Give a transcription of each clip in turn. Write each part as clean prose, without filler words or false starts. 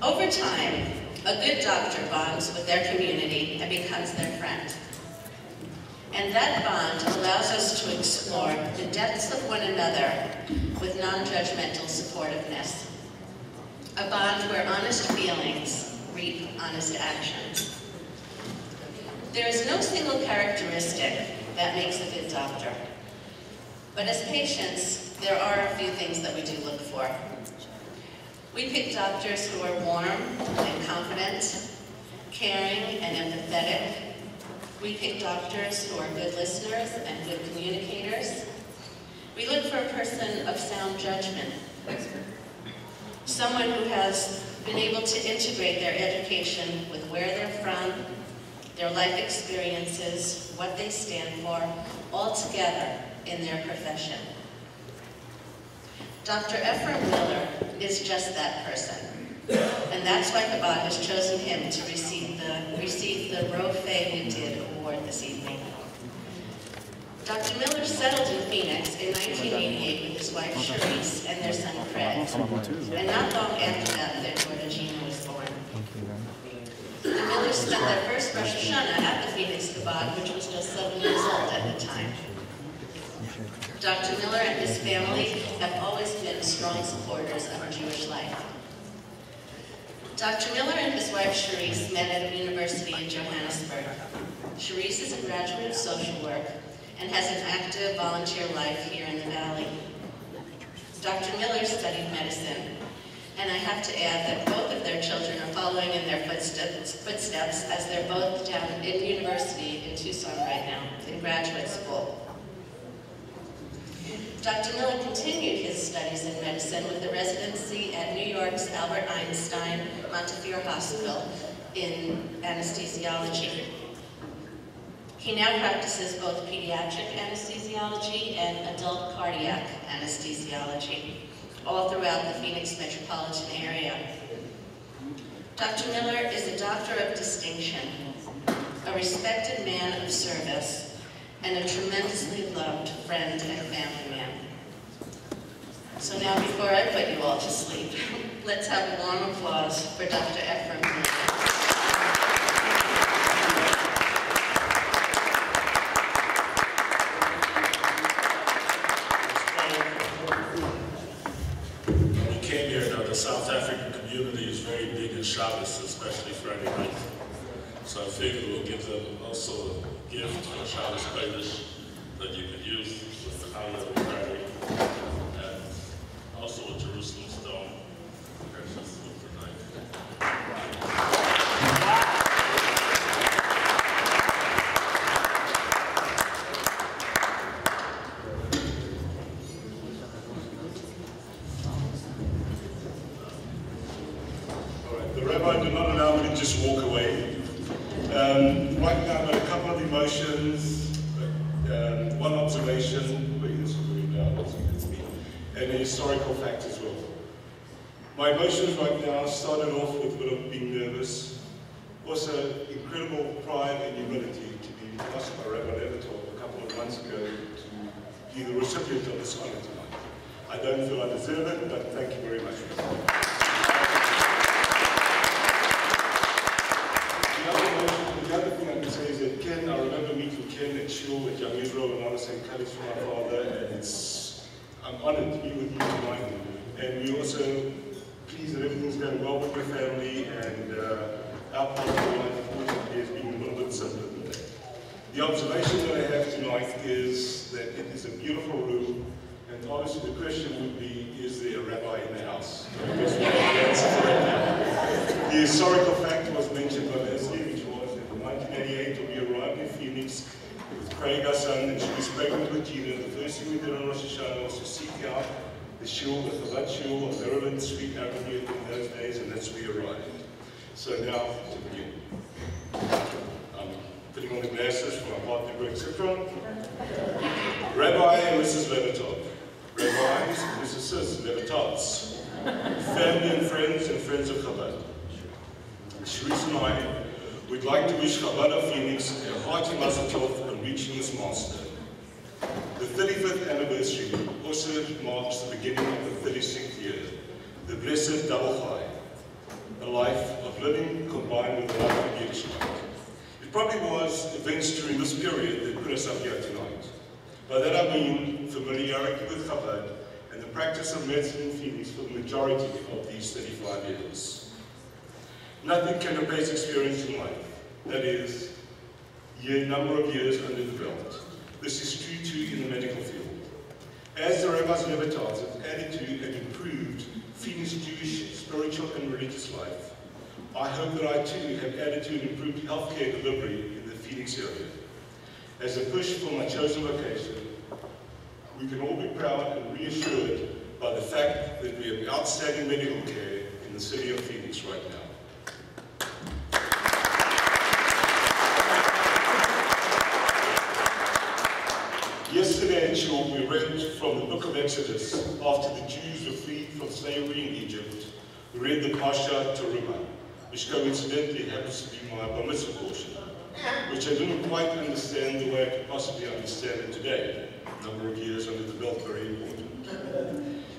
Over time, a good doctor bonds with their community and becomes their friend. And that bond allows us to explore the depths of one another with non-judgmental supportiveness. A bond where honest feelings reap honest actions. There is no single characteristic that makes a good doctor. But as patients, there are a few things that we do look for. We pick doctors who are warm and confident, caring and empathetic. We pick doctors who are good listeners and good communicators. We look for a person of sound judgment. Someone who has been able to integrate their education with where they're from, their life experiences, what they stand for, all together in their profession. Dr. Efrem Miller is just that person, and that's why Chabad has chosen him to receive the Rofeh Yedid award this evening. Dr. Miller settled in Phoenix in 1988 with his wife Cheryse and their son Fred, and not long after that, their daughter Gina was born. The Millers spent their first Rosh Hashanah at the Phoenix Chabad, which was just 7 years old at the time. Dr. Miller and his family have always been strong supporters of Jewish life. Dr. Miller and his wife Cheryse met at a university in Johannesburg. Cheryse is a graduate of social work and has an active volunteer life here in the Valley. Dr. Miller studied medicine, and I have to add that both of their children are following in their footsteps as they're both down in university in Tucson right now, in graduate school. Dr. Miller continued his studies in medicine with a residency at New York's Albert Einstein Montefiore Hospital in anesthesiology. He now practices both pediatric anesthesiology and adult cardiac anesthesiology, all throughout the Phoenix metropolitan area. Dr. Miller is a doctor of distinction, a respected man of service, and a tremendously loved friend and family man. So now, before I put you all to sleep, let's have a warm applause for Dr. Efrem Miller. South African community is very big in Shabbos, especially Friday night. So I figured we'll give them also a gift for Shabbos Kodesh that you can use with the Chabad of Friday, and also a Jerusalem stone purchased with the night. Just walk away. Right now I've got a couple of emotions, one observation, and a historical fact as well. My emotions right now started off with a bit of being nervous, also incredible pride and humility to be asked by Rabbi and Wife a couple of months ago to be the recipient of this honor tonight. I don't feel I deserve it, but thank you very much for it. The other thing I can say is that Ken, I remember meeting Ken at Shul at Young Israel when I was saying Kaddish for my father, and I'm honored to be with you tonight. And we also pleased that everything's going well with your family, and our part of your life, unfortunately, has been a little bit simpler than that. The observation that I have tonight is that it is a beautiful room, and obviously the question would be, is there a rabbi in the house? So I guess we'll have the answer for that now. The historical fact was mentioned by Leslie, which was that in 1988 when we arrived in Phoenix with Craig, our son, and she was pregnant with Gina. The first thing we did on Rosh Hashanah was to seek out the shul, the Chabad shul on Maryland Street Avenue in those days, and that's where we arrived. So now, to begin. I'm putting on the glasses for my partner, Efrem. Rabbi and Mrs. Levitot. Rabbis and Mrs. Levitots. Family and friends of Chabad. Cheryse and I would like to wish Chabad of Phoenix a hearty mazel tov on reaching this milestone. The 35th anniversary also marks the beginning of the 36th year, the blessed double high. a life of living combined with a life of Yiddishkeit. It probably was events during this period that put us up here tonight. By that I mean familiarity with Chabad and the practice of medicine in Phoenix for the majority of these 35 years. Nothing can replace experience in life, that is, a number of years under the belt. This is true too in the medical field. As the rabbis and Rebetzins have added to and improved Phoenix Jewish spiritual and religious life, I hope that I too have added to and improved healthcare delivery in the Phoenix area. As a push for my chosen vocation, we can all be proud and reassured by the fact that we have outstanding medical care in the city of Phoenix right now. Yesterday at Shul, we read from the book of Exodus. After the Jews were freed from slavery in Egypt, we read the Parsha Terumah, which coincidentally happens to be my Bar Mitzvah portion, which I didn't quite understand the way I could possibly understand it today. A number of years under the belt, very important.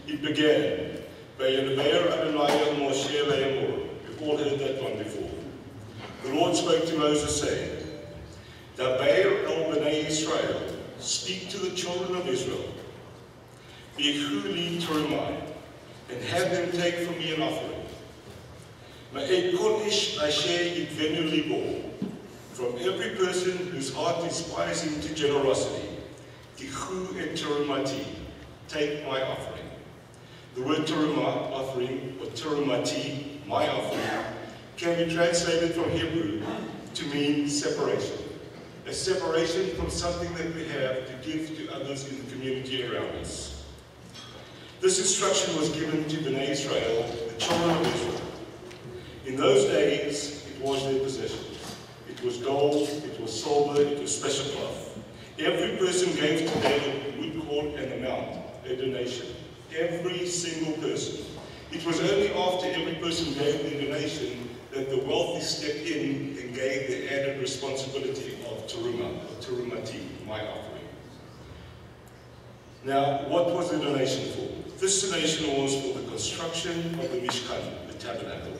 It began, Vayedaber Adonai Moshe le'emor. We've all heard that one before. The Lord spoke to Moses saying, Daber el b'nei Yisrael, speak to the children of Israel, V'yichu li terumah, and have them take from me an offering. Ma'ed kol ish asher yitvenu libo, from every person whose heart inspires him to generosity, Tichu et terumati, take my offering. The word terumah, offering, or terumati, my offering, can be translated from Hebrew to mean separation. A separation from something that we have to give to others in the community around us. This instruction was given to Bnei Israel, the children of Israel. In those days, it was their possession. It was gold, it was silver, it was special cloth. Every person gave to David would call an amount, a donation. Every single person. It was only after every person gave their donation that the wealthy stepped in and gave the added responsibility of terumah, or terumati, my offering. Now, what was the donation for? This donation was for the construction of the Mishkan, the tabernacle.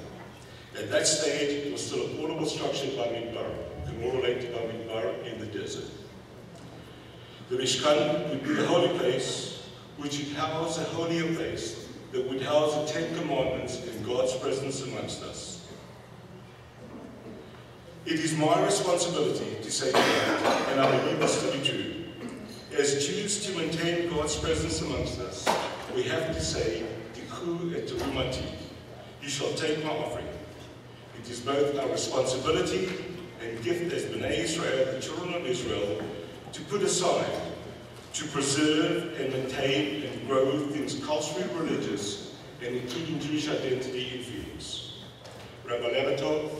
At that stage, it was still a portable structure by Midbar. You can all relate to Midbar in the desert. The Mishkan would be the holy place, which would house a holier place that would house the 10 Commandments and God's presence amongst us. It is my responsibility to say that, and I believe this to be true. As Jews, to maintain God's presence amongst us, we have to say, Tichu et terumati, you shall take my offering. It is both our responsibility and gift as Bnei Israel, the children of Israel, to put aside, to preserve and maintain and grow things culturally religious and including Jewish identity in Phoenix. Rabbi Levatov,